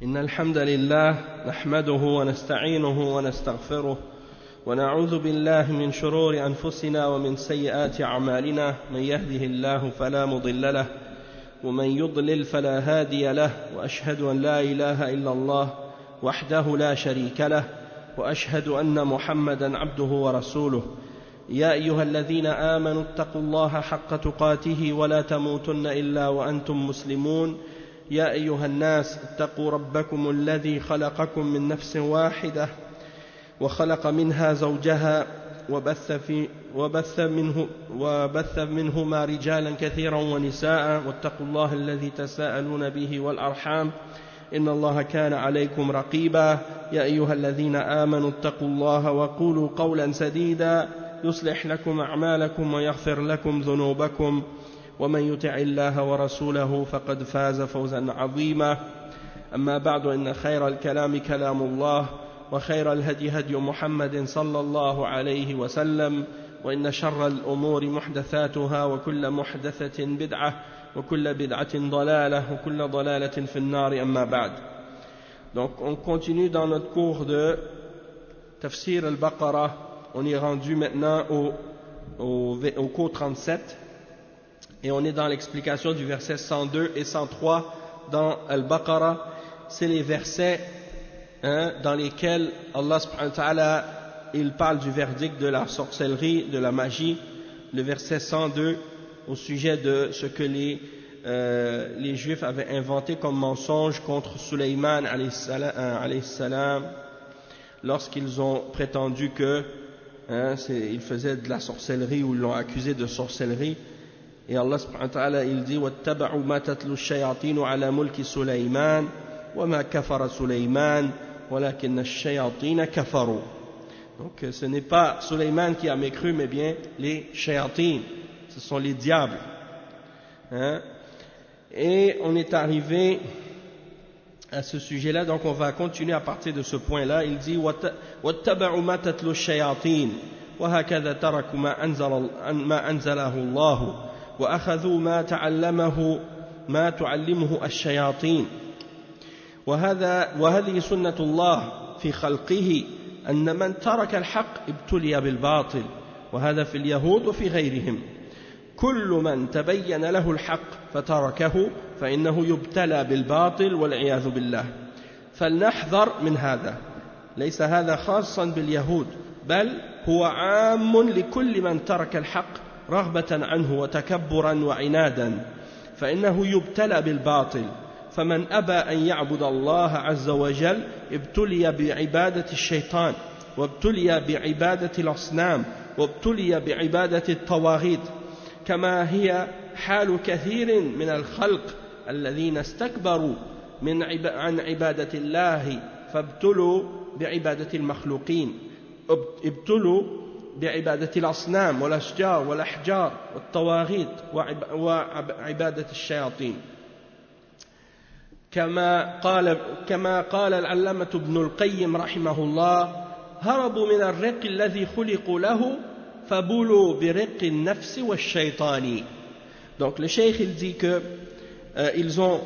إن الحمد لله نحمده ونستعينه ونستغفره ونعوذ بالله من شرور أنفسنا ومن سيئات أعمالنا من يهده الله فلا مضل له ومن يضلل فلا هادي له وأشهد أن لا إله إلا الله وحده لا شريك له وأشهد أن محمدا عبده ورسوله يا أيها الذين آمنوا اتقوا الله حق تقاته ولا تموتن إلا وأنتم مسلمون يا أيها الناس اتقوا ربكم الذي خلقكم من نفس واحدة وخلق منها زوجها وبث منهما رجالا كثيرا ونساء واتقوا الله الذي تساءلون به والأرحام إن الله كان عليكم رقيبا يا أيها الذين آمنوا اتقوا الله وقولوا قولا سديدا يصلح لكم أعمالكم ويغفر لكم ذنوبكم ومن يطع الله ورسوله فقد فاز فوزا عظيما أما بعد إن خير الكلام كلام الله وخير الهدي هدي محمد صلى الله عليه وسلم وإن شر الأمور محدثاتها وكل محدثة بدعة وكل بدعة ضلالة وكل ضلالة في النار أما بعد. Donc on continue dans notre cours de Tafsir al-Baqarah. On est rendu maintenant au cours 37 et on est dans l'explication du verset 102 et 103 dans Al-Baqarah. C'est les versets dans lesquels Allah subhanahu wa ta'ala il parle du verdict de la sorcellerie, de la magie. Le verset 102 au sujet de ce que les Juifs avaient inventé comme mensonge contre Sulayman alayhi salam lorsqu'ils ont prétendu que il faisait de la sorcellerie ou ils l'ont accusé de sorcellerie. Et Allah subhanahu wa ta'ala il dit وَاتَّبَعُوا مَا تَتْلُو الشَّيَاطِينُ عَلَى مُلْكِ سُلَيْمَانَ وَمَا كَفَرَ سُلَيْمَانَ وَلَكِنَّ الشَّيَاطِينَ كَفَرُوا. Donc ce n'est pas Sulayman qui a mécru mais bien les shayatin, ce sont les diables. Et on est arrivé à ce sujet-là, donc on va continuer à partir de ce point-là. Il dit وَاتَّبَعُوا مَا تَتْلُو الشَّيَاطِينَ وَهَكَذَا تَرَكُوا مَا أَنزَلَهُ اللَّهُ وأخذوا ما تعلمه الشياطين وهذه سنة الله في خلقه أن من ترك الحق ابتلي بالباطل وهذا في اليهود وفي غيرهم كل من تبين له الحق فتركه فإنه يبتلى بالباطل والعياذ بالله فلنحذر من هذا ليس هذا خاصا باليهود بل هو عام لكل من ترك الحق رغبة عنه وتكبرا وعنادا فإنه يبتلى بالباطل فمن أبى أن يعبد الله عز وجل ابتلي بعبادة الشيطان وابتلي بعبادة الأصنام وابتلي بعبادة الطواغيت كما هي حال كثير من الخلق الذين استكبروا عن عبادة الله فابتلوا بعبادة المخلوقين ابتلوا بعبادة الأصنام والأشجار والأحجار والطواغيت وعبادة الشياطين كما قال العلامة ابن القيم رحمه الله هربوا من الرق الذي خلقوا له فبولوا برق النفس والشيطان. Donc le cheikh il dit que ils ont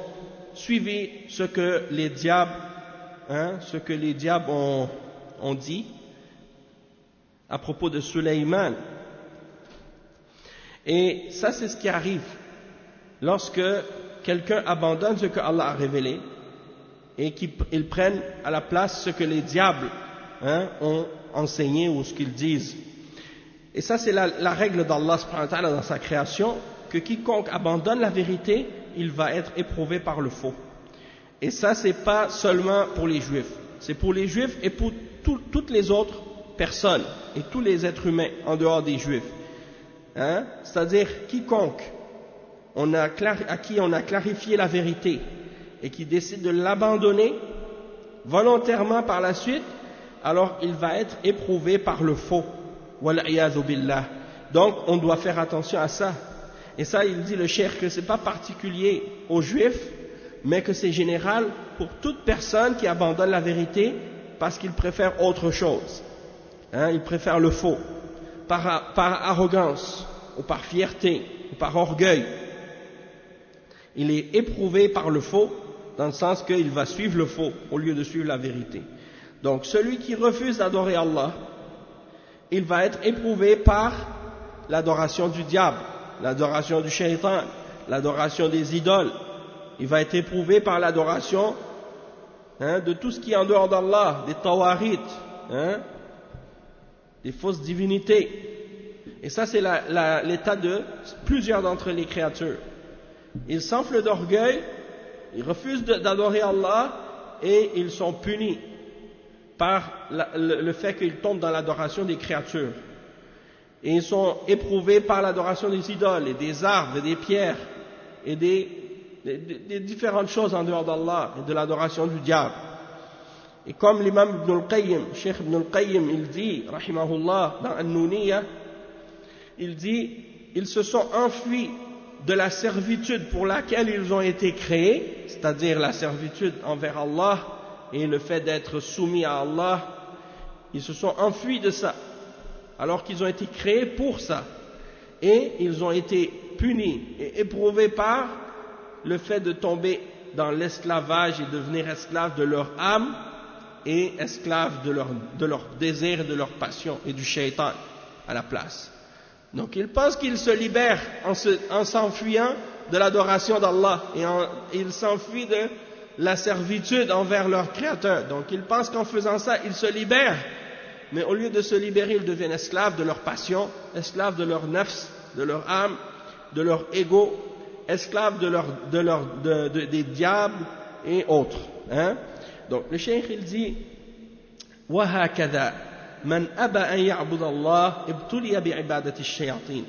suivi ce que les diables ont dit à propos de Sulayman. Et ça c'est ce qui arrive lorsque quelqu'un abandonne ce que Allah a révélé et qu'ils prennent à la place ce que les diables ont enseigné ou ce qu'ils disent. Et ça c'est la règle d'Allah subhanahu wa ta'ala dans sa création, que quiconque abandonne la vérité, il va être éprouvé par le faux. Et ça c'est pas seulement pour les juifs, c'est pour les juifs et pour toutes les autres personnes et tous les êtres humains en dehors des juifs. C'est-à-dire quiconque à qui on a clarifié la vérité et qui décide de l'abandonner volontairement par la suite, alors il va être éprouvé par le faux. Wal-iyadhu billah. Donc on doit faire attention à ça. Et ça il dit le cheikh que c'est pas particulier aux juifs, mais que c'est général pour toute personne qui abandonne la vérité parce qu'il préfère autre chose. Il préfère le faux, par arrogance, ou par fierté, ou par orgueil. Il est éprouvé par le faux, dans le sens qu'il va suivre le faux au lieu de suivre la vérité. Donc celui qui refuse d'adorer Allah, il va être éprouvé par l'adoration du diable, l'adoration du shaitan, l'adoration des idoles. Il va être éprouvé par l'adoration de tout ce qui est en dehors d'Allah, des tawarit, des fausses divinités. Et ça, c'est l'état de plusieurs d'entre les créatures. Ils s'enflent d'orgueil, ils refusent d'adorer Allah et ils sont punis par le fait qu'ils tombent dans l'adoration des créatures. Et ils sont éprouvés par l'adoration des idoles et des arbres et des pierres et des différentes choses en dehors d'Allah et de l'adoration du diable. Et comme l'imam Ibn al-Qayyim, Cheikh Ibn al-Qayyim, il dit, rahimahullah, dans An-Nuniyya, il dit, ils se sont enfuis de la servitude pour laquelle ils ont été créés, c'est-à-dire la servitude envers Allah et le fait d'être soumis à Allah, ils se sont enfuis de ça, alors qu'ils ont été créés pour ça. Et ils ont été punis et éprouvés par le fait de tomber dans l'esclavage et devenir esclaves de leur âme et esclaves de leur désir et de leur passion et du shaitan à la place. Donc ils pensent qu'ils se libèrent en s'enfuyant de l'adoration d'Allah et ils s'enfuient de la servitude envers leur créateur. Donc ils pensent qu'en faisant ça, ils se libèrent. Mais au lieu de se libérer, ils deviennent esclaves de leur passion, esclaves de leur nafs, de leur âme, de leur ego, esclaves des diables et autres. Donc le cheikh il dit وهكذا من أبى أن يعبد الله ابتلي بعبادة الشياطين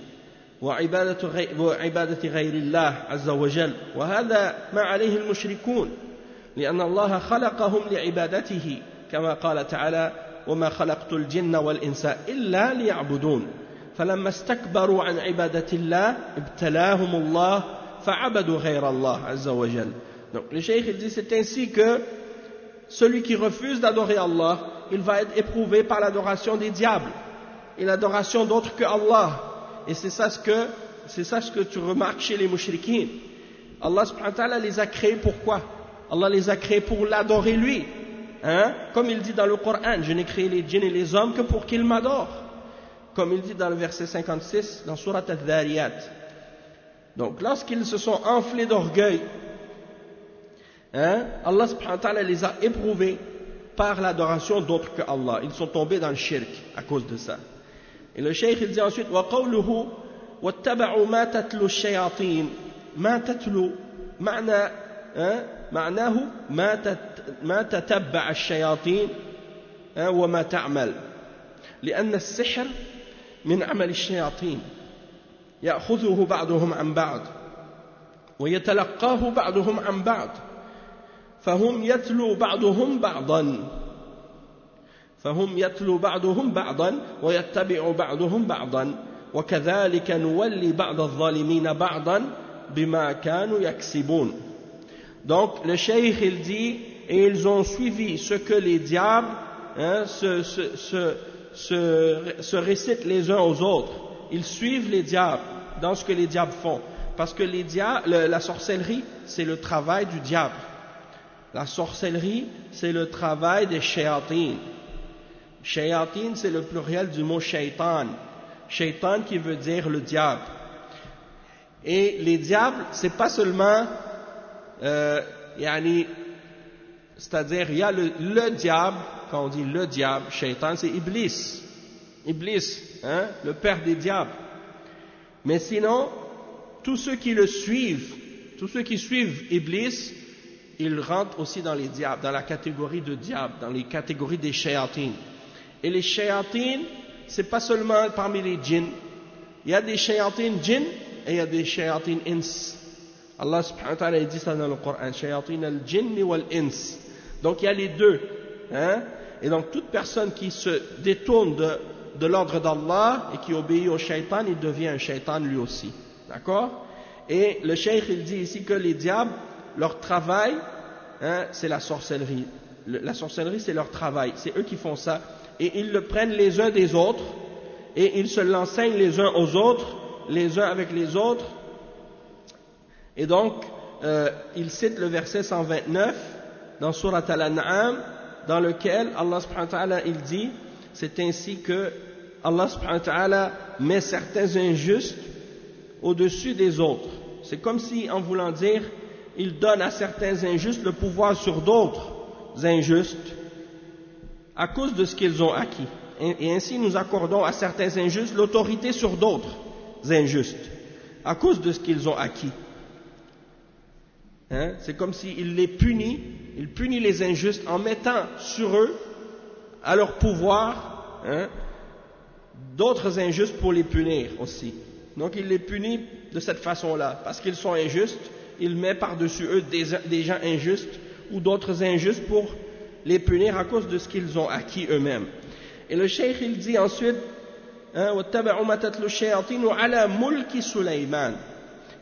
وعبادة غير الله عز وجل وهذا ما عليه المشركون لأن الله خلقهم لعبادته كما قال تعالى وما خلقت الجن والإنس إلا ليعبدون فلما استكبروا عن عبادة الله ابتلاهم الله فعبدوا غير الله عز وجل. Donc le cheikh il dit c'est ainsi que celui qui refuse d'adorer Allah, il va être éprouvé par l'adoration des diables et l'adoration d'autres que Allah. Et c'est ça ce que tu remarques chez les mushrikines. Allah subhanahu wa ta'ala les a créés pourquoi? Allah les a créés pour l'adorer lui. Comme il dit dans le Coran, je n'ai créé les djinns et les hommes que pour qu'ils m'adorent. Comme il dit dans le verset 56 dans Surat Al-Dhariyat. Donc lorsqu'ils se sont enflés d'orgueil, Allah subhanahu wa ta'ala les a éprouvés par l'adoration d'autres que Allah. Ils sont tombés dans le shirk à cause de ça. Et le cheikh il dit ensuite وَقَوْلُهُ وَاتَّبَعُوا مَا تَتْلُو الشَّيَاطِينَ ما تتلو معناه ما تتبع الشياطين وما تعمل لأن السحر من عمل الشياطين يأخذه بعضهم عن بعض ويتلقاه بعضهم عن بعض فهم يتلو بعضهم بعضا ويتبع بعضهم بعضا وكذلك نولي بعض الظالمين بعضا بما كانوا يكسبون. Donc le cheikh il dit et ils ont suivi ce que les diables se récitent les uns aux autres. Ils suivent les diables dans ce que les diables font parce que la sorcellerie c'est le travail du diable. La sorcellerie, c'est le travail des shayatin. Shayatin, c'est le pluriel du mot shaitan. Shaitan qui veut dire le diable. Et les diables, c'est pas seulement, c'est-à-dire, il y a le diable, quand on dit le diable, shaitan, c'est Iblis. Iblis, le père des diables. Mais sinon, tous ceux qui le suivent, tous ceux qui suivent Iblis, ils rentrent aussi dans les diables, dans la catégorie de diables, dans les catégories des shayatin. Et les shayatin, c'est pas seulement parmi les djinns. Il y a des shayatin djinns et il y a des shayatin ins. Allah subhanahu wa ta'ala dit ça dans le Coran, shayatin al-jinn wal-ins. Donc il y a les deux. Et donc toute personne qui se détourne de l'ordre d'Allah et qui obéit au shaitan, il devient un shaitan lui aussi. D'accord? Et le cheikh il dit ici que les diables, leur travail, c'est la sorcellerie. La sorcellerie, c'est leur travail. C'est eux qui font ça. Et ils le prennent les uns des autres. Et ils se l'enseignent les uns aux autres, les uns avec les autres. Et donc, il cite le verset 129 dans Surat Al-An'am, dans lequel Allah subhanahu wa ta'ala il dit, c'est ainsi que Allah subhanahu wa ta'ala met certains injustes au-dessus des autres. C'est comme si, en voulant dire, il donne à certains injustes le pouvoir sur d'autres injustes à cause de ce qu'ils ont acquis. Et ainsi nous accordons à certains injustes l'autorité sur d'autres injustes à cause de ce qu'ils ont acquis. Hein? C'est comme s'il les punit, il punit les injustes en mettant sur eux, à leur pouvoir, hein, d'autres injustes pour les punir aussi. Donc il les punit de cette façon-là, parce qu'ils sont injustes, il met par-dessus eux des gens injustes ou d'autres injustes pour les punir à cause de ce qu'ils ont acquis eux-mêmes. Et le cheikh il dit ensuite, وَاتَّبَعُوا مَا تَتْلُو الشَّيَاطِينُ عَلَى مُلْكِ سُلَيْمَانَ.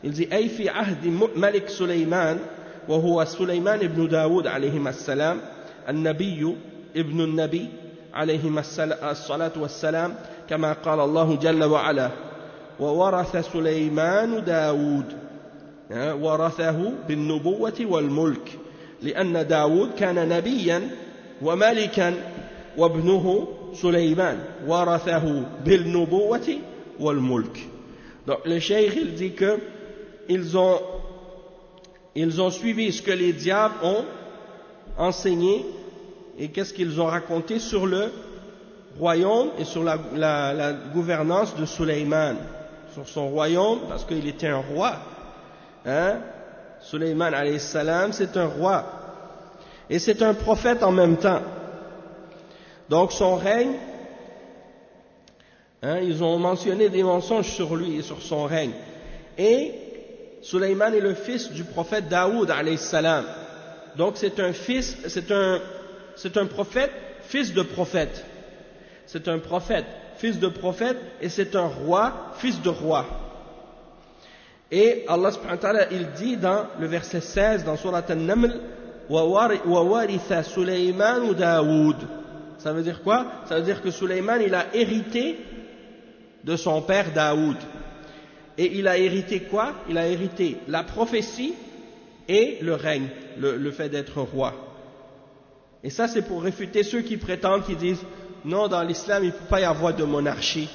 Il dit أي في عهد ملك سليمان وهو سليمان ابن داود عليهما السلام النبي ابن النبي عليهما الصلاة والسلام كما قال الله جل وعلا وورث سليمان داود ورثه بالنبوة والملك لأن داود كان نبيا وملكا وابنه سليمان ورثه بالنبوة والملك. Donc le cheikh il dit que ils ont suivi ce que les diables ont enseigné et qu'est-ce qu'ils ont raconté sur le royaume et sur la gouvernance de Sulayman, sur son royaume, parce qu'il était un roi. Hein? Sulayman alayhi salam, c'est un roi et c'est un prophète en même temps. Donc son règne, hein, ils ont mentionné des mensonges sur lui et sur son règne. Et Sulayman est le fils du prophète Daoud alayhi salam. Donc c'est un prophète, fils de prophète. C'est un prophète, fils de prophète, et c'est un roi, fils de roi. Et Allah subhanahu wa ta'ala, il dit dans le verset 16 dans Surat An-Naml, وَوَارِثَ سُلَيْمَانُ دَاوُدَ. Ça veut dire quoi? Ça veut dire que Sulayman, il a hérité de son père Daoud. Et il a hérité quoi? Il a hérité la prophétie et le règne, le fait d'être roi. Et ça, c'est pour réfuter ceux qui prétendent, qui disent non, dans l'islam, il ne peut pas y avoir de monarchie.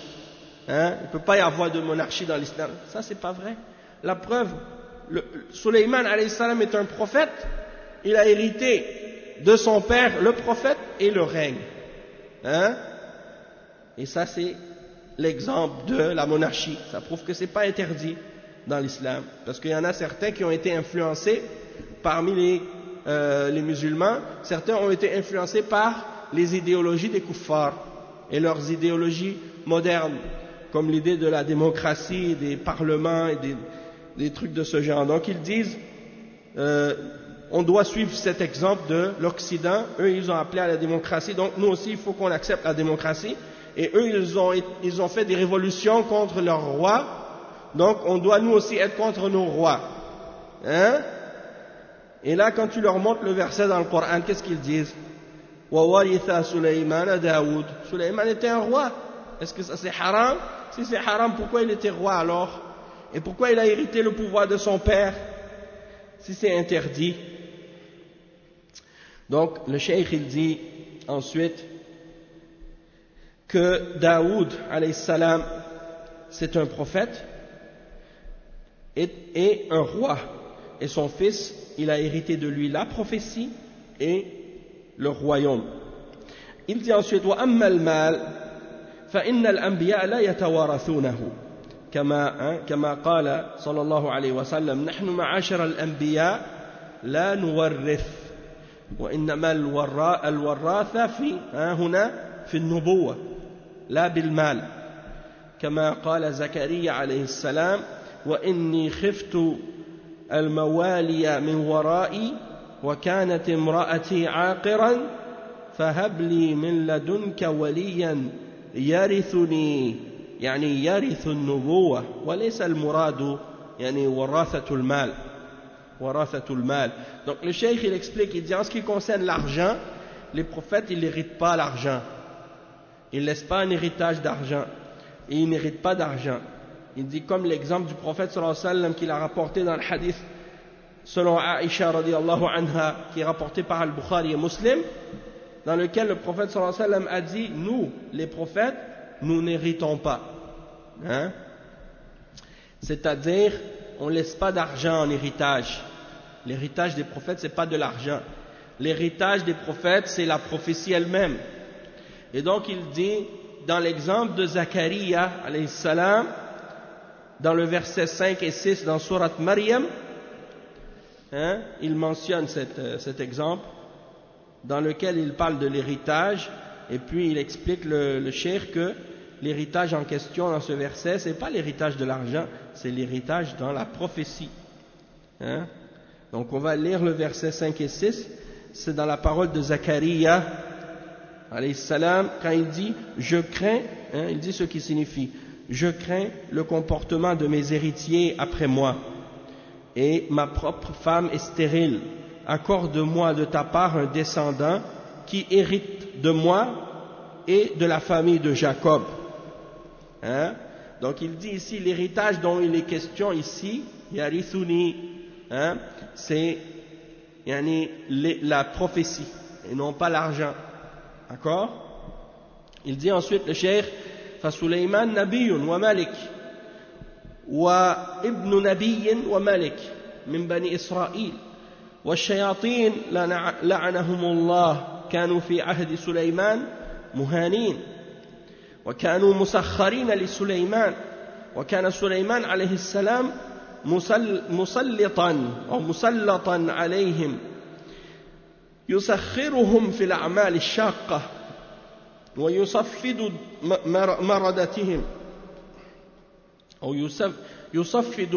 Hein? Il ne peut pas y avoir de monarchie dans l'islam. Ça, c'est pas vrai. La preuve, Sulayman alayhi salam est un prophète. Il a hérité de son père, le prophète, et le règne. Hein? Et ça, c'est l'exemple de la monarchie. Ça prouve que ce n'est pas interdit dans l'islam. Parce qu'il y en a certains qui ont été influencés parmi les musulmans. Certains ont été influencés par les idéologies des kuffars et leurs idéologies modernes, comme l'idée de la démocratie, des parlements et des trucs de ce genre. Donc ils disent, on doit suivre cet exemple de l'Occident. Eux, ils ont appelé à la démocratie. Donc nous aussi, il faut qu'on accepte la démocratie. Et eux, ils ont fait des révolutions contre leurs rois. Donc on doit nous aussi être contre nos rois. Hein? Et là, quand tu leur montres le verset dans le Coran, qu'est-ce qu'ils disent? وَوَرِثَ سُلَيْمَانَ دَاوُدَ. Sulayman était un roi. Est-ce que ça c'est haram? Si c'est haram, pourquoi il était roi alors? Et pourquoi il a hérité le pouvoir de son père? Si c'est interdit. Donc le cheikh il dit ensuite que Daoud alayhi salam c'est un prophète et un roi, et son fils il a hérité de lui la prophétie et le royaume. Il dit ensuite وَأَمَّا الْمَالِ فَإِنَّ الْأَنْبِيَاءَ لَا يَتَوَارَثُونَهُ كما قال صلى الله عليه وسلم نحن معاشر الأنبياء لا نورث وإنما الوراثة هنا في النبوة لا بالمال كما قال زكريا عليه السلام وإني خفت الموالي من ورائي وكانت امرأتي عاقرا فهب لي من لدنك وليا يرثني يعني يرث النبوة وليس المراد يعني وراثة المال. Donc le cheikh il explique, il dit en ce qui concerne l'argent, les prophètes ils n'héritent pas l'argent, ils ne laissent pas un héritage d'argent et ils n'héritent pas d'argent. Il dit comme l'exemple du prophète sallallahu alayhi wa sallam qu'il a rapporté dans le hadith selon Aïcha radiallahu anha, qui est rapporté par Al-Bukhari et Muslim, dans lequel le prophète sallallahu alayhi wa sallam a dit, nous, les prophètes, nous n'héritons pas. Hein? C'est-à-dire, on ne laisse pas d'argent en héritage. L'héritage des prophètes, ce n'est pas de l'argent. L'héritage des prophètes, c'est la prophétie elle-même. Et donc, il dit, dans l'exemple de Zachariah, alayhi salam, dans le verset 5 et 6, dans Surat Maryam, hein, il mentionne cet exemple, dans lequel il parle de l'héritage, et puis il explique le cheikh que l'héritage en question dans ce verset, ce n'est pas l'héritage de l'argent, c'est l'héritage dans la prophétie. Hein? Donc on va lire le verset 5 et 6, c'est dans la parole de Zachariah, alayhi salam, quand il dit « Je crains hein, », il dit ce qui signifie « Je crains le comportement de mes héritiers après moi, et ma propre femme est stérile. Accorde-moi de ta part un descendant qui hérite de moi et de la famille de Jacob. » Hein? Donc il dit ici, l'héritage dont il est question ici, Yarithuni, hein, c'est la prophétie, et non pas l'argent. D'accord? Il dit ensuite, le cheikh, فَسُلَيْمَانَ نَبِيٌّ وَمَلِكٌ وَابْنُ نَبِيٍّ وَمَلِكٍ مِنْ بَنِي إِسْرَائِيلَ والشياطين لعنهم الله كانوا في عهد سليمان مهانين وكانوا مسخرين لسليمان وكان سليمان عليه السلام مسلطا عليهم يسخرهم في الأعمال الشاقة ويصفد مردتهم أو يصفد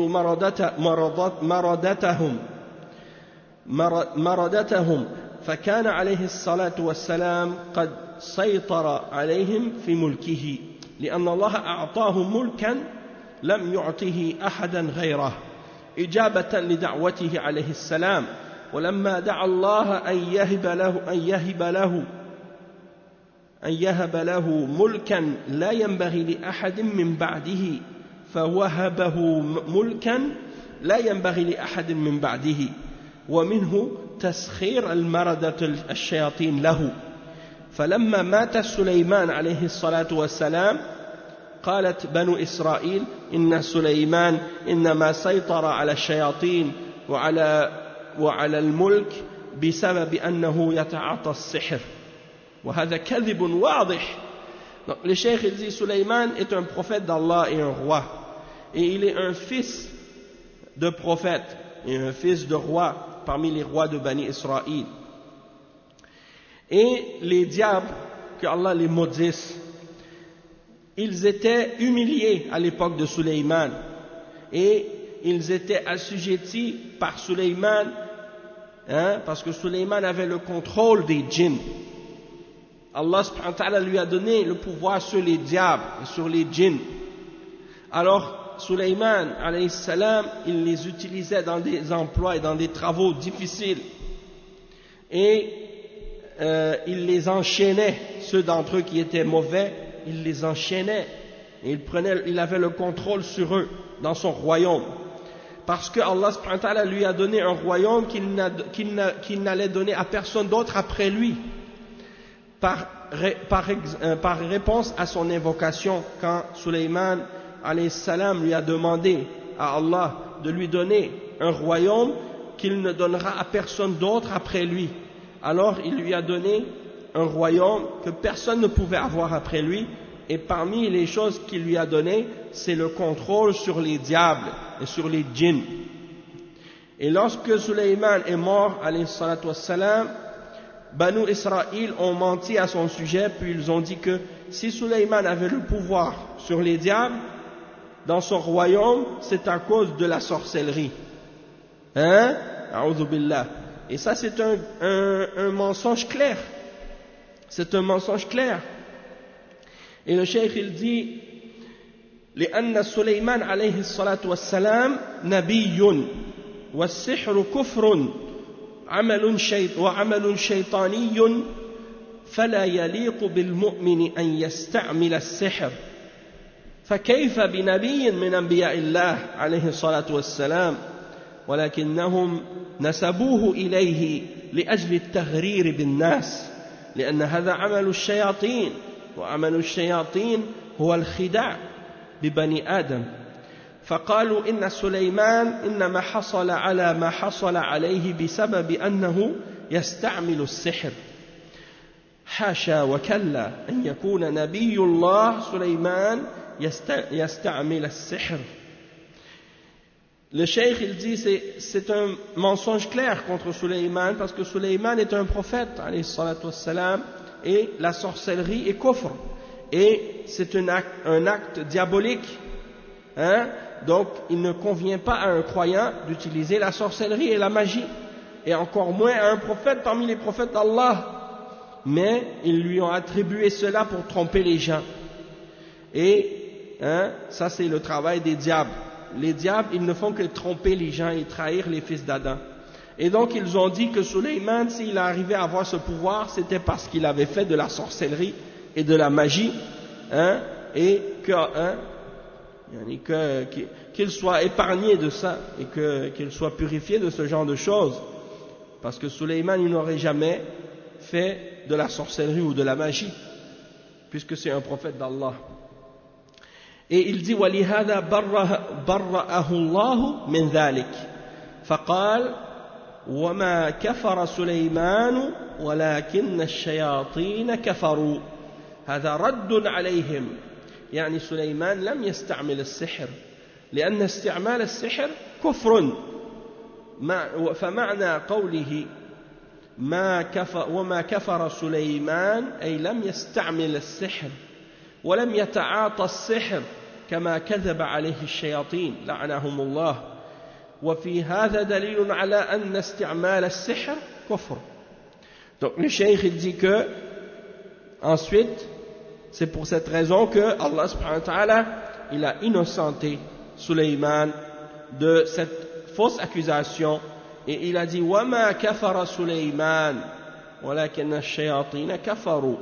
مردتهم فكان عليه الصلاة والسلام قد سيطر عليهم في ملكه لأن الله أعطاه ملكا لم يعطه أحدا غيره إجابة لدعوته عليه السلام ولما دعا الله أن يهب له ملكا لا ينبغي لأحد من بعده فوهبه ملكا لا ينبغي لأحد من بعده ومنه تسخير المردة الشياطين له فلما مات سليمان عليه الصلاة والسلام قالت بنو إسرائيل إن سليمان إنما سيطر على الشياطين وعلى الملك بسبب أنه يتعاطى السحر وهذا كذب واضح. Donc, le cheikh il dit Sulayman est un prophète d'Allah et un roi et il est un fils de prophète et un fils de roi parmi les rois de Bani Israël. Et les diables, que Allah les maudisse, ils étaient humiliés à l'époque de Sulayman et ils étaient assujettis par Sulayman, hein, parce que Sulayman avait le contrôle des djinns. Allah subhanahu wa ta'ala lui a donné le pouvoir sur les diables et sur les djinns. Alors Sulayman alayhi salam, il les utilisait dans des emplois et dans des travaux difficiles et il les enchaînait, ceux d'entre eux qui étaient mauvais, il les enchaînait et il avait le contrôle sur eux dans son royaume parce que Allah subhanahu wa ta'ala lui a donné un royaume qu'il n'allait donner à personne d'autre après lui par réponse à son invocation quand Sulayman alayhi salam lui a demandé à Allah de lui donner un royaume qu'il ne donnera à personne d'autre après lui. Alors il lui a donné un royaume que personne ne pouvait avoir après lui et parmi les choses qu'il lui a données c'est le contrôle sur les diables et sur les djinns. Et lorsque Sulayman est mort alayhi salatu wassalam, Banu Israël ont menti à son sujet puis ils ont dit que si Sulayman avait le pouvoir sur les diables dans son royaume, c'est à cause de la sorcellerie. Hein? A'udhu billah. Et ça, c'est un mensonge clair. C'est un mensonge clair. Et le cheikh, il dit, لأن سليمان عليه الصلاة والسلام نبي والسحر كفر وعمل شيطاني فلا يليق بالمؤمن أن يستعمل السحر فكيف بنبي من أنبياء الله عليه الصلاة والسلام ولكنهم نسبوه إليه لأجل التغرير بالناس لأن هذا عمل الشياطين وعمل الشياطين هو الخداع ببني آدم فقالوا إن سليمان إنما حصل على ما حصل عليه بسبب أنه يستعمل السحر حاشا وكلا أن يكون نبي الله سليمان يستعمل السحر. Le cheikh il dit c'est un mensonge clair contre Sulayman parce que Sulayman est un prophète alayhi salatu wassalam, et la sorcellerie est kufr et c'est un acte diabolique, hein? Donc il ne convient pas à un croyant d'utiliser la sorcellerie et la magie, et encore moins à un prophète parmi les prophètes d'Allah, mais ils lui ont attribué cela pour tromper les gens. Et ça c'est le travail des diables. Les diables, ils ne font que tromper les gens et trahir les fils d'Adam. Et donc ils ont dit que Sulayman, s'il arrivait à avoir ce pouvoir, c'était parce qu'il avait fait de la sorcellerie et de la magie, et qu'il soit épargné de ça et qu'il soit purifié de ce genre de choses. Parce que Sulayman, il n'aurait jamais fait de la sorcellerie ou de la magie, puisque c'est un prophète d'Allah. Et il dit وَلِهَذَا بَرَّأَهُ اللَّهُ مِنْ ذَلِكَ فقال وما كفر سليمان ولكن الشياطين كفروا هذا رد عليهم يعني سليمان لم يستعمل السحر لأن استعمال السحر كفر فمعنى قوله وما كفر سليمان أي لم يستعمل السحر ولم يتعاطى السحر كما كذب عليه الشياطين لعنهم الله وفي هذا دليل على أن استعمال السحر كفر. Donc le cheikh il dit que ensuite c'est pour cette raison que Allah subhanahu wa ta'ala il a innocenté Sulayman de cette fausse accusation et il a dit وَمَا كَفَرَ سُلَيْمَانَ وَلَكِنَّ الشَّيَاطِينَ كَفَرُوا.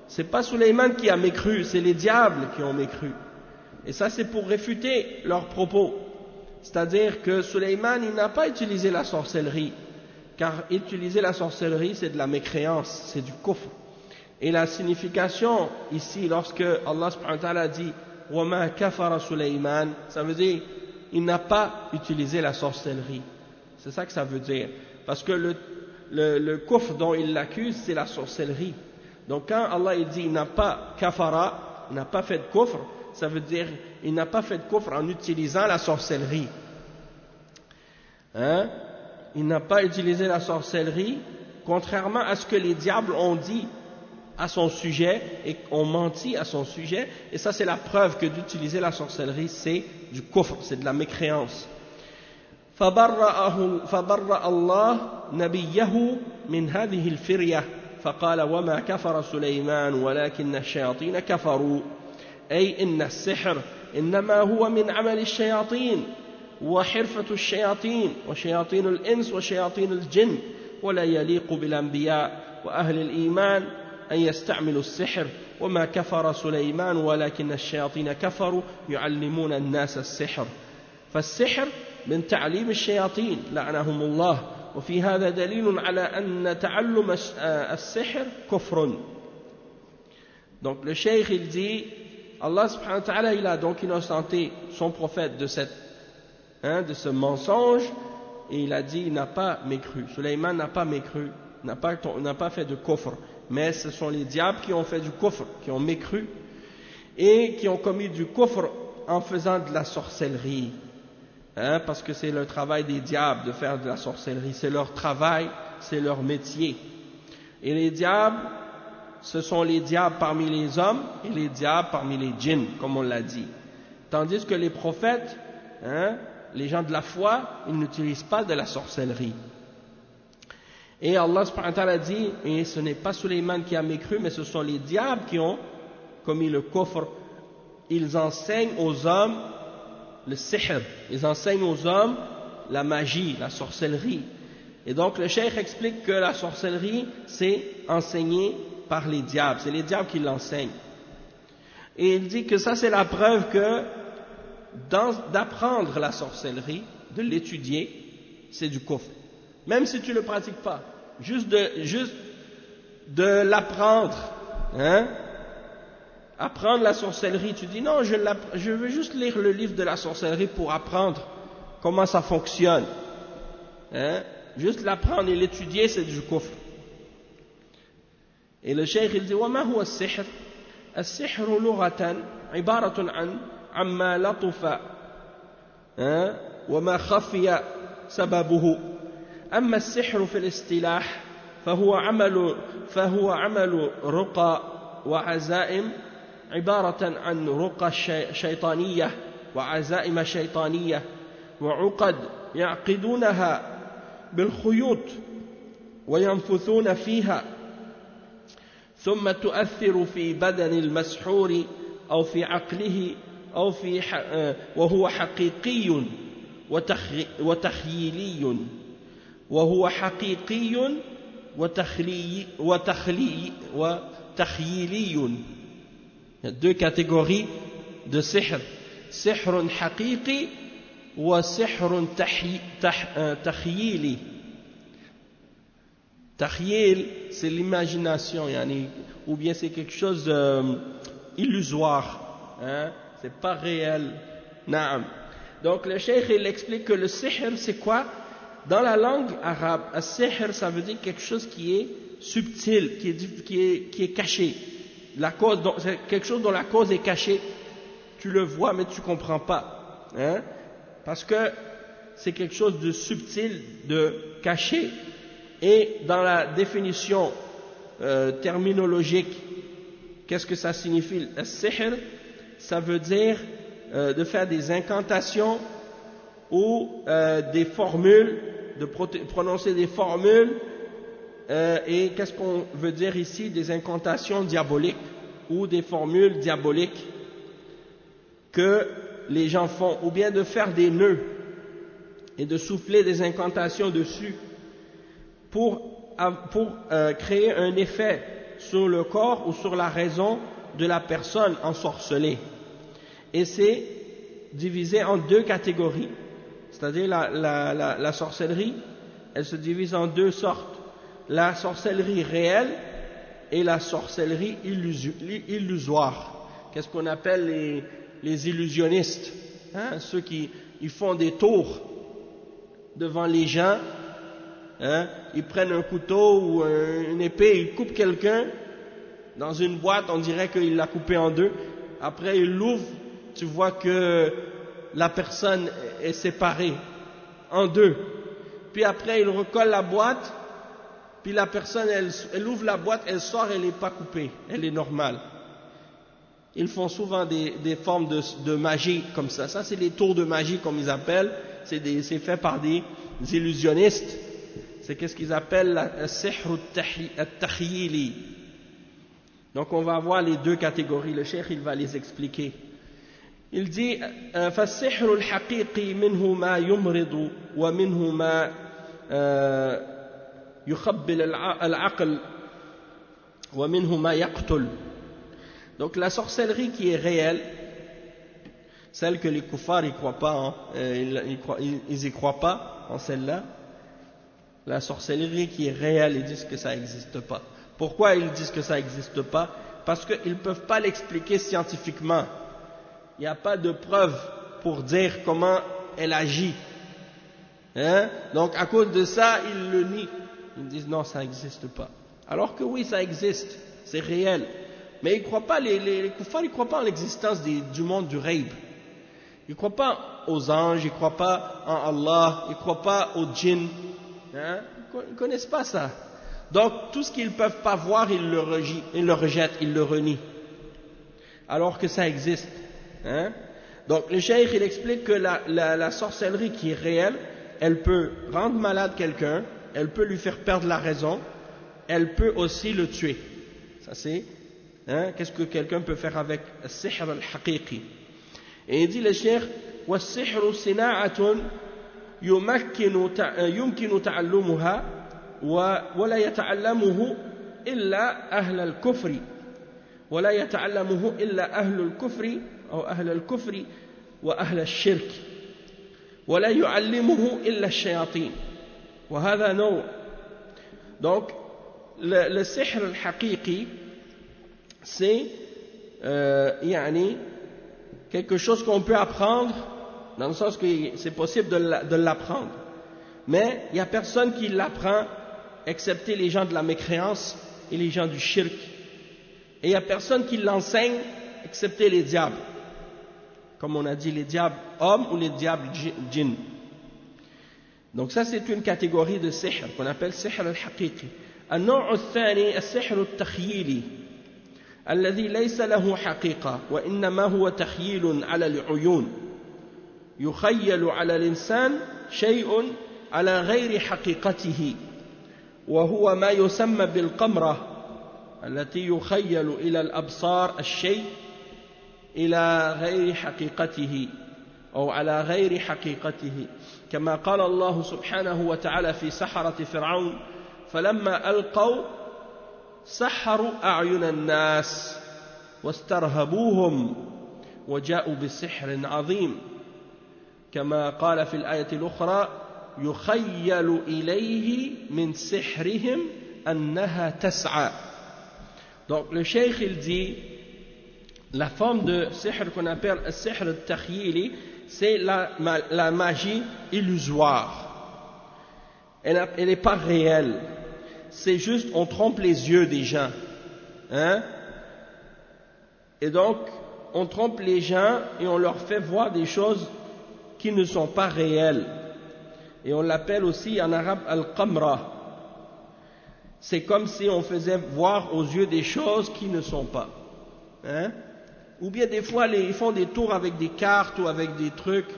C'est pas Sulayman qui a mécru, c'est les diables qui ont mécru. Et ça c'est pour réfuter leurs propos. C'est-à-dire que Sulayman il n'a pas utilisé la sorcellerie, car utiliser la sorcellerie c'est de la mécréance, c'est du kufr. Et la signification ici lorsque Allah subhanahu wa ta'ala dit وَمَا كَفَرَ سُلَيْمَانَ, ça veut dire il n'a pas utilisé la sorcellerie. C'est ça que ça veut dire. Parce que le kufr dont il l'accuse c'est la sorcellerie. Donc quand Allah il dit il n'a pas kafara, il n'a pas fait de kufr, ça veut dire il n'a pas fait de kufr en utilisant la sorcellerie. Il n'a pas utilisé la sorcellerie, contrairement à ce que les diables ont dit à son sujet et ont menti à son sujet. Et ça c'est la preuve que d'utiliser la sorcellerie c'est du kufr, c'est de la mécréance. فبرأ الله نبيه من هذه الفرية فقال وما كفر سليمان ولكن الشياطين كفروا أي إن السحر إنما هو من عمل الشياطين وحرفة الشياطين وشياطين الإنس وشياطين الجن ولا يليق بالأنبياء وأهل الإيمان أن يستعملوا السحر وما كفر سليمان ولكن الشياطين كفروا يعلمون الناس السحر فالسحر من تعليم الشياطين لعنهم الله وفي هذا دليل على أن تعلم السحر كفر. Donc le cheikh il dit Allah subhanahu wa ta'ala il a donc innocenté son prophète de ce mensonge et il a dit il n'a pas mécru. Sulayman n'a pas mécru, n'a pas fait de kufr, mais ce sont les diables qui ont fait du kufr, qui ont mécru et qui ont commis du kufr en faisant de la sorcellerie. Parce que c'est le travail des diables de faire de la sorcellerie, c'est leur travail, c'est leur métier. Et les diables, ce sont les diables parmi les hommes et les diables parmi les djinns, comme on l'a dit. Tandis que les prophètes, les gens de la foi, ils n'utilisent pas de la sorcellerie. Et Allah subhanahu wa ta'ala dit, et ce n'est pas Sulayman qui a mécru, mais ce sont les diables qui ont commis le kufr. Ils enseignent aux hommes le sihr, ils enseignent aux hommes la magie, la sorcellerie. Et donc le cheikh explique que la sorcellerie c'est enseigné par les diables, c'est les diables qui l'enseignent. Et il dit que ça c'est la preuve que d'apprendre la sorcellerie, de l'étudier, c'est du kufr. Même si tu ne le pratiques pas. Juste de l'apprendre. Hein? Apprendre la sorcellerie. Tu dis non, je veux juste lire le livre de la sorcellerie pour apprendre comment ça fonctionne. Hein? Juste l'apprendre et l'étudier, c'est du kufr. Et le cheikh il dit وما هو السحر؟ السحر لغة عبارة عما لطف وما خفي سببه. أما السحر في الاصطلاح فهو عمل رقى وعزائم عبارة عن رقى شيطانية وعزائم شيطانية وعقد يعقدونها بالخيوط وينفثون فيها ثم تؤثر في بدن المسحور أو في عقله أو في وهو حقيقي وتخيلي وتخيلي. Il y a deux catégories de sihr. Sihrun haqiqi wa sihrun takhyili. Takhyil, c'est l'imagination, yani, ou bien c'est quelque chose illusoire, hein? C'est pas réel. Naam. Donc le cheikh il explique que le sihr c'est quoi? Dans la langue arabe, le sihr ça veut dire quelque chose qui est subtil, qui est caché. C'est quelque chose dont la cause est cachée. Tu le vois mais tu comprends pas, hein? Parce que c'est quelque chose de subtil, de caché. Et dans la définition terminologique, qu'est-ce que ça signifie? Le sihr, ça veut dire de faire des incantations ou des formules, de prononcer des formules. Et qu'est-ce qu'on veut dire ici? Des incantations diaboliques ou des formules diaboliques que les gens font, ou bien de faire des nœuds et de souffler des incantations dessus pour créer un effet sur le corps ou sur la raison de la personne ensorcelée. Et c'est divisé en deux catégories, c'est-à-dire la sorcellerie, elle se divise en deux sortes, la sorcellerie réelle et la sorcellerie illusoire. Qu'est-ce qu'on appelle les illusionnistes, hein? Ceux qui ils font des tours devant les gens, hein? Ils prennent un couteau ou une épée, ils coupent quelqu'un dans une boîte, on dirait qu'il l'a coupé en deux. Après ils l'ouvrent, tu vois que la personne est séparée en deux. Puis après ils recollent la boîte, puis la personne elle ouvre la boîte, elle sort, elle n'est pas coupée, elle est normale. Ils font souvent des formes de magie comme ça. Ça c'est les tours de magie comme ils appellent, c'est fait par des illusionnistes. C'est qu'est-ce qu'ils appellent la sihr al-takhyili. Donc on va voir les deux catégories, le cheikh il va les expliquer. Il dit فالسحر الحقيقي منه ما يمرض ومنه ما يخبل العقل ومنه ما يقتل. Donc la sorcellerie qui est réelle, celle que les kuffars ils croient pas, ils y croient pas en celle-là. La sorcellerie qui est réelle, ils disent que ça n'existe pas. Pourquoi ils disent que ça n'existe pas? Parce qu'ils ne peuvent pas l'expliquer scientifiquement. Il n'y a pas de preuve pour dire comment elle agit. Hein? Donc à cause de ça, ils le nient. Ils disent non, ça n'existe pas. Alors que oui, ça existe, c'est réel. Mais ils ne croient pas, les kuffars, ils ne croient pas en l'existence du monde du ghaib. Ils ne croient pas aux anges, ils ne croient pas en Allah, ils ne croient pas aux djinns. Hein? Ils ne connaissent pas ça. Donc tout ce qu'ils ne peuvent pas voir, ils le rejettent, ils le renient. Alors que ça existe. Hein? Donc le cheikh il explique que la sorcellerie qui est réelle, elle peut rendre malade quelqu'un, elle peut lui faire perdre la raison, elle peut aussi le tuer. Ça c'est, hein? Qu'est-ce que quelqu'un peut faire avec le sihr al-haqiqi? Et il dit le cheikh والسحر صناعة يمكن تعلمها ولا يتعلمه إلا أهل الكفر ولا يتعلمه إلا أهل الكفر أو أهل الكفر وأهل الشرك ولا يعلمه إلا الشياطين وهذا نوع. Donc le sihr al-haqiqi c'est يعني quelque chose qu'on peut apprendre, dans le sens que c'est possible de l'apprendre, mais il n'y a personne qui l'apprend excepté les gens de la mécréance et les gens du shirk, et il n'y a personne qui l'enseigne excepté les diables, comme on a dit, les diables hommes ou les diables djinns. Donc ça c'est une catégorie de sihr qu'on appelle sihr al-haqiqi. النوع الثاني السحر التخييلي الذي ليس له حقيقة وإنما هو تخييل على العيون، يخيل على الإنسان شيء على غير حقيقته، وهو ما يسمى بالقمرة التي يخيل إلى الأبصار الشيء إلى غير حقيقته أو على غير حقيقته، كما قال الله سبحانه وتعالى في سحرة فرعون فلما ألقوا سحروا أعين الناس واسترهبوهم وجاءوا بسحر عظيم، كما قال في الآية الأخرى يخيل إليه من سحرهم أنها تسعى. Donc le cheikh il dit la forme de sihr qu'on appelle le sihr al-takhyili, c'est la magie illusoire. Elle n'est pas réelle. C'est juste, on trompe les yeux des gens. Hein? Et donc, on trompe les gens et on leur fait voir des choses qui ne sont pas réelles. Et on l'appelle aussi en arabe al-qamra. C'est comme si on faisait voir aux yeux des choses qui ne sont pas. Hein? Ou bien des fois, ils font des tours avec des cartes ou avec des trucs.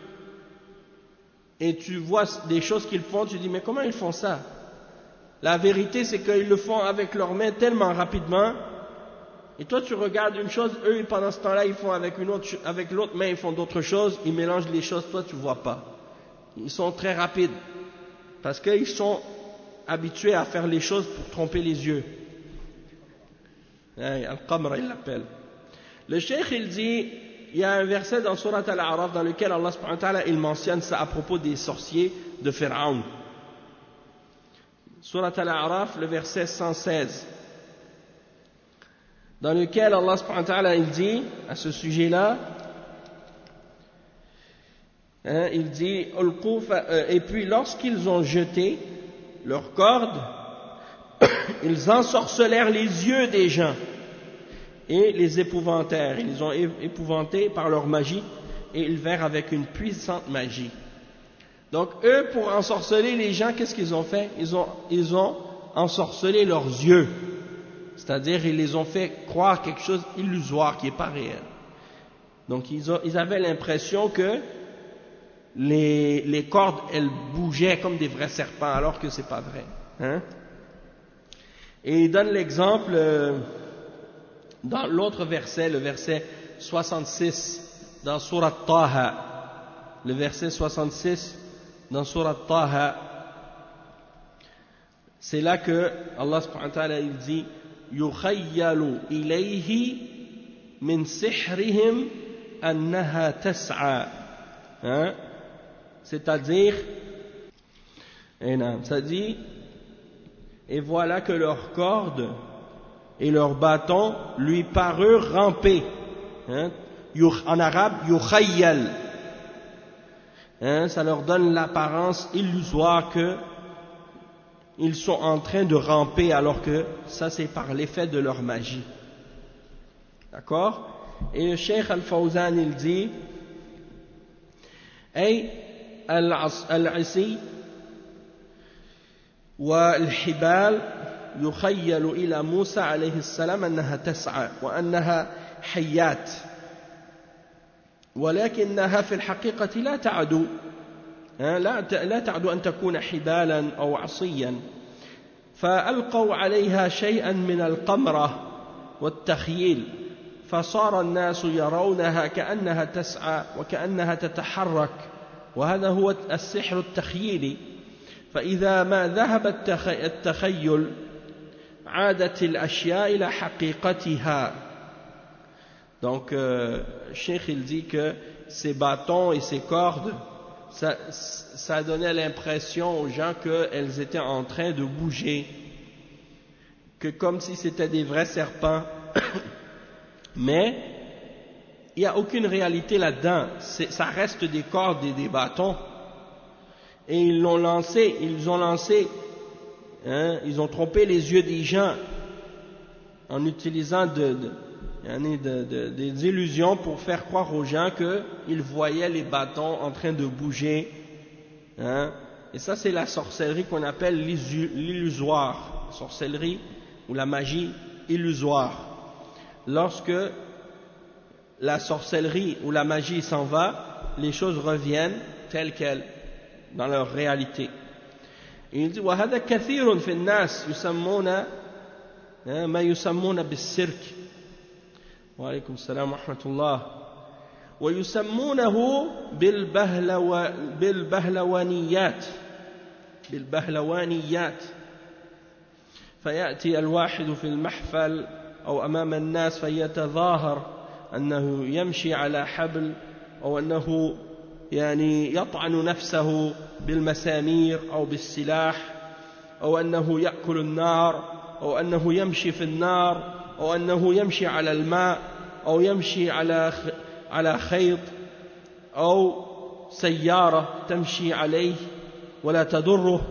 Et tu vois des choses qu'ils font, tu dis, mais comment ils font ça? La vérité, c'est qu'ils le font avec leurs mains tellement rapidement. Et toi, tu regardes une chose, eux, pendant ce temps-là, ils font avec l'autre main, ils font d'autres choses, ils mélangent les choses, toi, tu ne vois pas. Ils sont très rapides. Parce qu'ils sont habitués à faire les choses pour tromper les yeux. Al-Qamra, il l'appelle. Le cheikh, il dit, il y a un verset dans Surat Al-A'raf dans lequel Allah subhanahu wa ta'ala, il mentionne ça à propos des sorciers de Pharaon. Surat Al-A'raf, le verset 116, dans lequel Allah subhanahu wa ta'ala il dit à ce sujet-là, il dit et puis lorsqu'ils ont jeté leurs cordes, ils ensorcelèrent les yeux des gens et les épouvantèrent. Ils les ont épouvantés par leur magie et ils vinrent avec une puissante magie. Donc eux, pour ensorceler les gens, qu'est-ce qu'ils ont fait? Ils ont ensorcelé leurs yeux. C'est-à-dire, ils les ont fait croire quelque chose d'illusoire, qui n'est pas réel. Donc ils avaient l'impression que les cordes, elles bougeaient comme des vrais serpents, alors que ce n'est pas vrai. Hein? Et il donne l'exemple dans l'autre verset, le verset 66, dans Surat Taha. Le verset 66, dans Surat Taha, c'est là que Allah subhanahu wa ta'ala il dit yukhayyalu ilayhi min sihrihim annaha tas'a, hein? C'est-à-dire, ça dit, et voilà que leurs cordes et leurs bâtons lui parurent ramper, hein? En arabe yukhayyal, hein? Ça leur donne l'apparence illusoire que ils sont en train de ramper, alors que ça c'est par l'effet de leur magie. D'accord? Et le Cheikh Al-Fawzan il dit أي العصي والحبال يخيل إلى موسى عليه السلام أنها تسعى وأنها حيات، ولكنها في الحقيقة لا تعدو لا تعد أن تكون حبالا أو عصيا، فألقوا عليها شيئا من القمرة والتخييل، فصار الناس يرونها كأنها تسعى وكأنها تتحرك، وهذا هو السحر التخييلي. فإذا ما ذهب التخيل عادت الأشياء إلى حقيقتها. Donc, Cheikh il dit que ces bâtons et ces cordes ça donnait l'impression aux gens qu'elles étaient en train de bouger, que comme si c'était des vrais serpents, mais il n'y a aucune réalité là-dedans, ça reste des cordes et des bâtons, et ils ont lancé, ils ont trompé les yeux des gens en utilisant des illusions pour faire croire aux gens qu'ils voyaient les bâtons en train de bouger. Et ça, c'est la sorcellerie qu'on appelle l'illusoire, la sorcellerie ou la magie illusoire. Lorsque la sorcellerie ou la magie s'en va, les choses reviennent telles quelles, dans leur réalité. Et il dit وهذا كثير في الناس يسمون ما يسمون بالسيرك وعليكم السلام ورحمة الله ويسمونه بالبهلوانيات فيأتي الواحد في المحفل أو أمام الناس فيتظاهر أنه يمشي على حبل أو أنه يعني يطعن نفسه بالمسامير أو بالسلاح أو أنه يأكل النار أو أنه يمشي في النار أو أنه يمشي على الماء أو يمشي على خيط أو سيارة تمشي عليه ولا تضره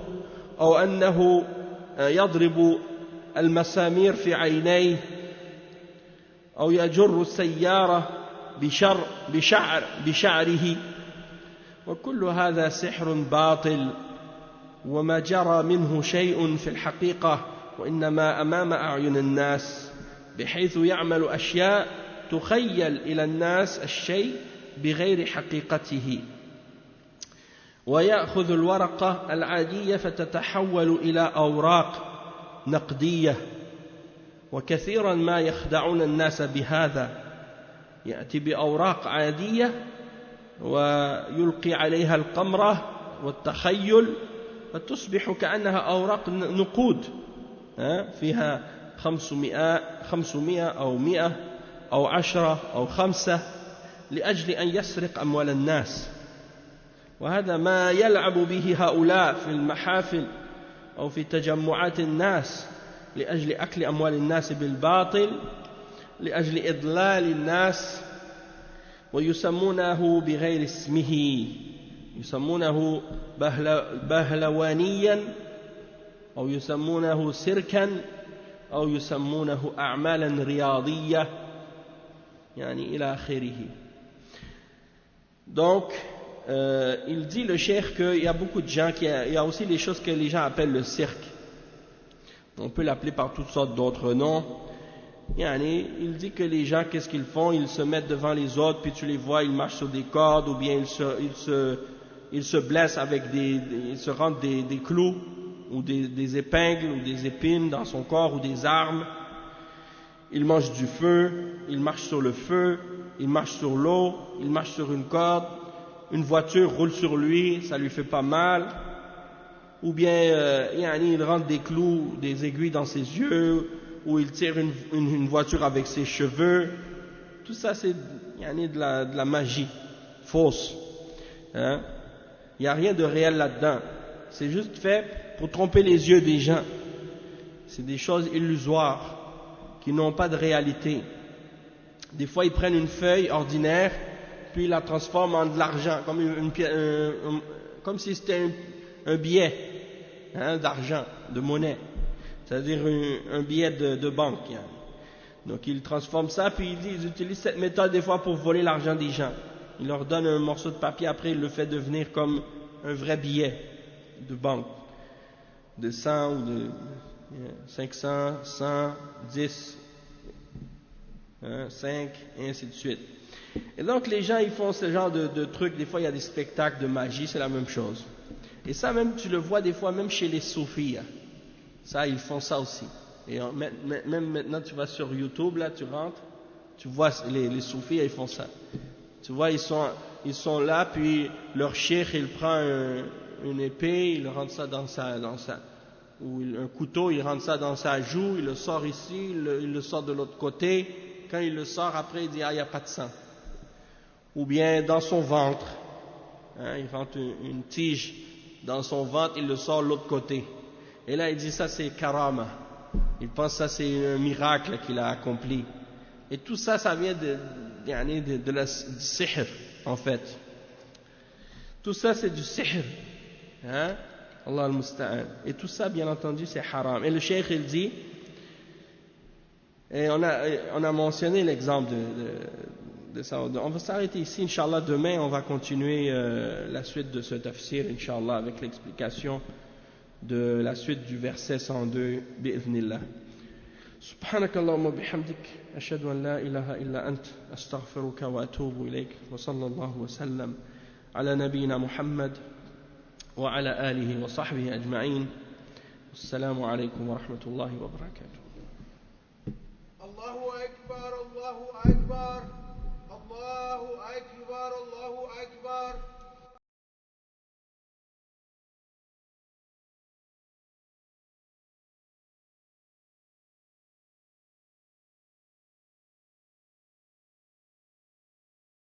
أو أنه يضرب المسامير في عينيه أو يجر السيارة بشعره وكل هذا سحر باطل وما جرى منه شيء في الحقيقة وإنما أمام أعين الناس بحيث يعمل أشياء تخيل إلى الناس الشيء بغير حقيقته ويأخذ الورقة العادية فتتحول إلى أوراق نقدية وكثيرا ما يخدعون الناس بهذا يأتي بأوراق عادية ويلقي عليها القمرة والتخيل فتصبح كأنها أوراق نقود فيها 500 أو 100 أو 10 أو 5 لأجل أن يسرق أموال الناس وهذا ما يلعب به هؤلاء في المحافل أو في تجمعات الناس لأجل أكل أموال الناس بالباطل لأجل إضلال الناس ويسمونه بغير اسمه يسمونه بهلوانيا أو يسمونه سيركا أو يسمونه أعمالا رياضية يعني إلى آخره. Donc il dit le cheikh qu'il y a beaucoup de gens il y a aussi les choses que les gens appellent le cirque, on peut l'appeler par toutes sortes d'autres noms. Yani, il dit que les gens qu'est-ce qu'ils font, ils se mettent devant les autres puis tu les vois, ils marchent sur des cordes ou bien ils se blessent avec ils se rentrent des clous ou des épingles ou des épines dans son corps ou des armes. Il mange du feu, il marche sur le feu, il marche sur l'eau, il marche sur une corde, une voiture roule sur lui, ça lui fait pas mal. Ou bien il rentre des clous, des aiguilles dans ses yeux, ou il tire une voiture avec ses cheveux. Tout ça c'est de la magie fausse. Il n'y a rien de réel là-dedans. C'est juste fait pour tromper les yeux des gens. C'est des choses illusoires qui n'ont pas de réalité. Des fois, ils prennent une feuille ordinaire, puis ils la transforment en de l'argent, comme si c'était un billet d'argent, de monnaie, c'est-à-dire un billet de banque. Donc, ils transforment ça, puis ils utilisent cette méthode des fois pour voler l'argent des gens. Ils leur donnent un morceau de papier, après ils le font devenir comme un vrai billet de banque, de 100 ou de 500, 100, 10, 5, et ainsi de suite. Et donc les gens ils font ce genre de trucs, des fois il y a des spectacles de magie, c'est la même chose. Et ça même tu le vois des fois même chez les soufis, ça ils font ça aussi. Et même maintenant tu vas sur YouTube, là tu rentres, tu vois les soufis ils font ça. Tu vois ils sont là, puis leur cheikh il prend une épée, il rentre ça dans sa ou un couteau, il rentre ça dans sa joue, il le sort ici, il le sort de l'autre côté. Quand il le sort après il dit il n'y a pas de sang. Ou bien dans son ventre, Hein, il rentre une tige dans son ventre, il le sort de l'autre côté. Et là, il dit ça c'est karama. Il pense que ça c'est un miracle qu'il a accompli. Et tout ça, ça vient du sihr, en fait. Tout ça c'est du sihr. Hein? Allah al-Musta'an. Et tout ça, bien entendu, c'est haram. Et le cheikh, il dit, et on a mentionné l'exemple de ça. On va s'arrêter ici, Inch'Allah. Demain, on va continuer la suite de ce tafsir, Inch'Allah, avec l'explication de la suite du verset 102, bi'idhnillah. سبحانك اللهم وبحمدك أشهد أن لا إله إلا أنت أستغفرك وأتوب إليك وصلى الله وسلم على نبينا محمد وعلى آله وصحبه أجمعين السلام عليكم ورحمة الله وبركاته. الله أكبر الله أكبر الله أكبر الله أكبر